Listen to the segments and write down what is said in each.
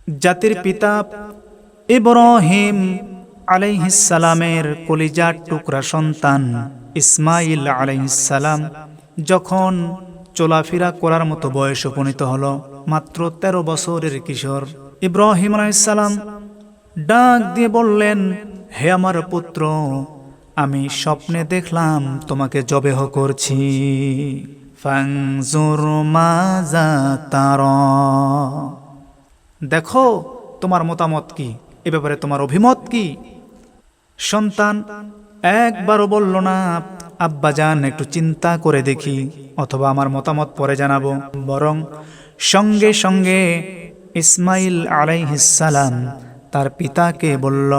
জাতির পিতা ইব্রাহিম আলাইহিস সালামের কলিজার টুকরা সন্তান ইসমাইল আলাইহিস সালাম যখন চলাফেরা করার মতো বয়স উপনীত হলো, মাত্র 13 বছরের কিশোর, ইব্রাহিম আলাইহিস সালাম ডাক দিয়ে বললেন, হে আমার পুত্র, আমি স্বপ্নে দেখলাম তোমাকে জবেহ করছি। ফানজুর মাজা তারা, দেখো তোমার মতামত কি, এ ব্যাপারে তোমার অভিমত কি? সন্তান একবারও বলল না, আব্বাজান একটু চিন্তা করে দেখি, অথবা আমার মতামত পরে জানাবো। বরং সঙ্গে সঙ্গে ইসমাইল আলাইহিস সালাম তার পিতাকে বলল,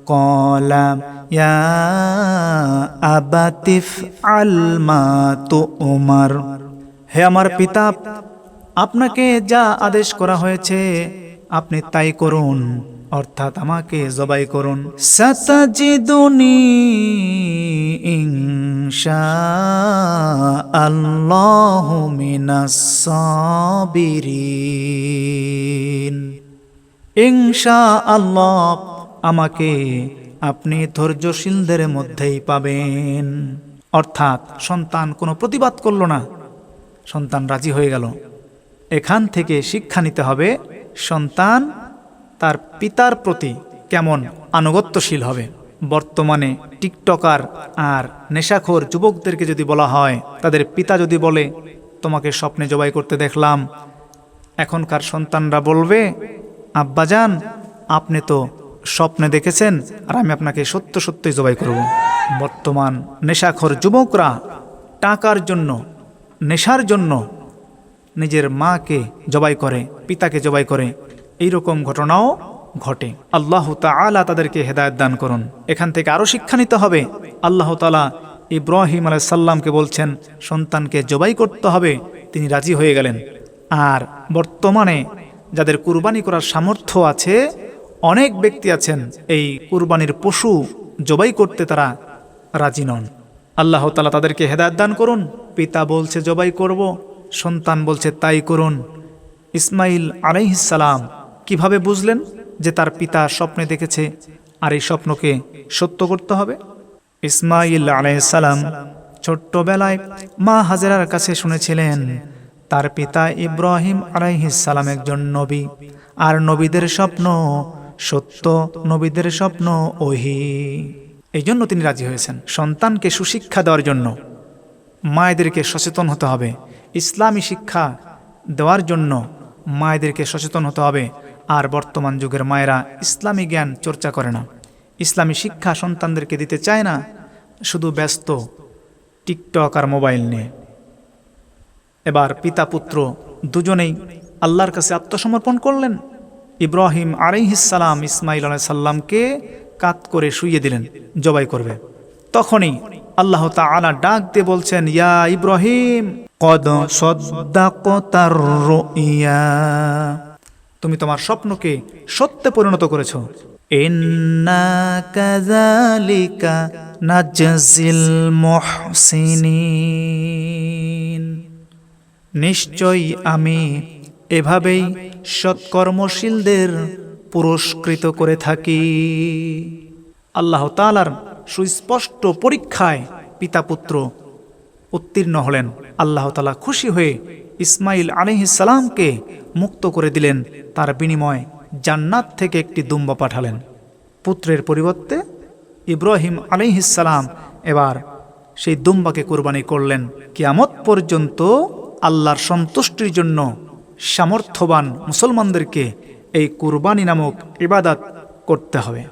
ক্বালা ইয়া আবাতিফ আল মা তুমার, হে আমার পিতা, আপনাকে যা আদেশ করা হয়েছে আপনি তাই করুন, অর্থাৎ আমাকে জবাই করুন। সাতাজিদুনি ইনশাআল্লাহু মিনাস সাবিরিন, ইনশাআল্লাহ আমাকে আপনি ধৈর্যশীলদের মধ্যেই পাবেন। অর্থাৎ সন্তান কোনো প্রতিবাদ করল না, সন্তান রাজি হয়ে গেল। এখান থেকে শিক্ষা নিতে হবে, সন্তান তার পিতার প্রতি কেমন আনুগত্যশীল হবে। বর্তমানে টিকটকার আর নেশাখোর যুবকদেরকে যদি বলা হয়, তাদের পিতা যদি বলে তোমাকে স্বপ্নে জবাই করতে দেখলাম, এখনকার সন্তানরা বলবে, আব্বাজান আপনি তো স্বপ্নে দেখেছেন আর আমি আপনাকে সত্য সত্যই জবাই করব। বর্তমান নেশাখোর যুবকরা টাকার জন্য, নেশার জন্য নিজের মাকে জবাই করে, পিতাকে জবাই করে, এইরকম ঘটনাও ঘটে। আল্লাহ তাআলা তাদেরকে হেদায়েত দান করুন। এখান থেকে আরো শিক্ষা নিতে হবে। আল্লাহ তাআলা ইব্রাহিম আলাইহিস সালামকে বলছেন সন্তানকে জবাই করতে হবে, তিনি রাজি হয়ে গেলেন। আর বর্তমানে যাদের কুরবানি করার সামর্থ্য আছে, অনেক ব্যক্তি আছেন এই কুরবানির পশু জবাই করতে তারা রাজি নন। আল্লাহ তাআলা তাদেরকে হেদায়েত দান করুন। পিতা বলছে জবাই করব, সন্তান বলছে তাই করুন। ইসমাইল আলাইহিস সালাম কিভাবে বুঝলেন যে তার পিতা স্বপ্নে দেখেছে আর এই স্বপ্নকে সত্য করতে হবে? ইসমাইল আলাইহিস সালাম ছোট্টবেলায় মা হাজেরার কাছে শুনেছিলেন তার পিতা ইব্রাহিম আলাইহিস সালাম একজন নবী, আর নবীদের স্বপ্ন সত্য, নবীদের স্বপ্ন ওহী। এই জন্য তিনি রাজি হয়েছেন। সন্তানকে সুশিক্ষা দেওয়ার জন্য মায়েদেরকে সচেতন হতে হবে। ইসলামী শিক্ষা দেওয়ার জন্য মায়েদেরকে সচেতন হতে হবে। আর বর্তমান যুগের মায়েরা ইসলামী জ্ঞান চর্চা করে না, ইসলামী শিক্ষা সন্তানদেরকে দিতে চায় না, শুধু ব্যস্ত টিকটক আর মোবাইল নিয়ে। এবার পিতা পুত্র দুজনেই আল্লাহর কাছে আত্মসমর্পণ করলেন। ইব্রাহিম আলাইহিস সালাম ইসমাইল আলাইহিস সালামকে কাত করে শুইয়ে দিলেন, জবাই করবে। তখনই আল্লাহ তাআলা ডাক দিয়ে বলছেন, ইয়া ইব্রাহিম কদ সাদ্দাকতার রুইয়া, তুমি তোমার স্বপ্নকে সত্যে পরিণত করেছো। ইন্না কাযালিকা নাজজিল মুহসিনিন, নিশ্চয়ই আমি এভাবেই সৎকর্মশীলদের পুরস্কৃত করে থাকি। আল্লাহ তাআলার সুস্পষ্ট পরীক্ষায় পিতা পুত্র উত্তীর্ণ হলেন। আল্লাহ তাআলা খুশি হয়ে ইসমাইল আলাইহিস সালামকে মুক্ত করে দিলেন, তার বিনিময়ে জান্নাত থেকে একটি দুম্বা পাঠালেন। পুত্রের পরিবর্তে ইব্রাহিম আলাইহিস সালাম এবার সেই দুম্বাকে কুরবানি করলেন। কিয়ামত পর্যন্ত আল্লাহর সন্তুষ্টির জন্য সামর্থ্যবান মুসলমানদেরকে এই কুরবানি নামক ইবাদত করতে হবে।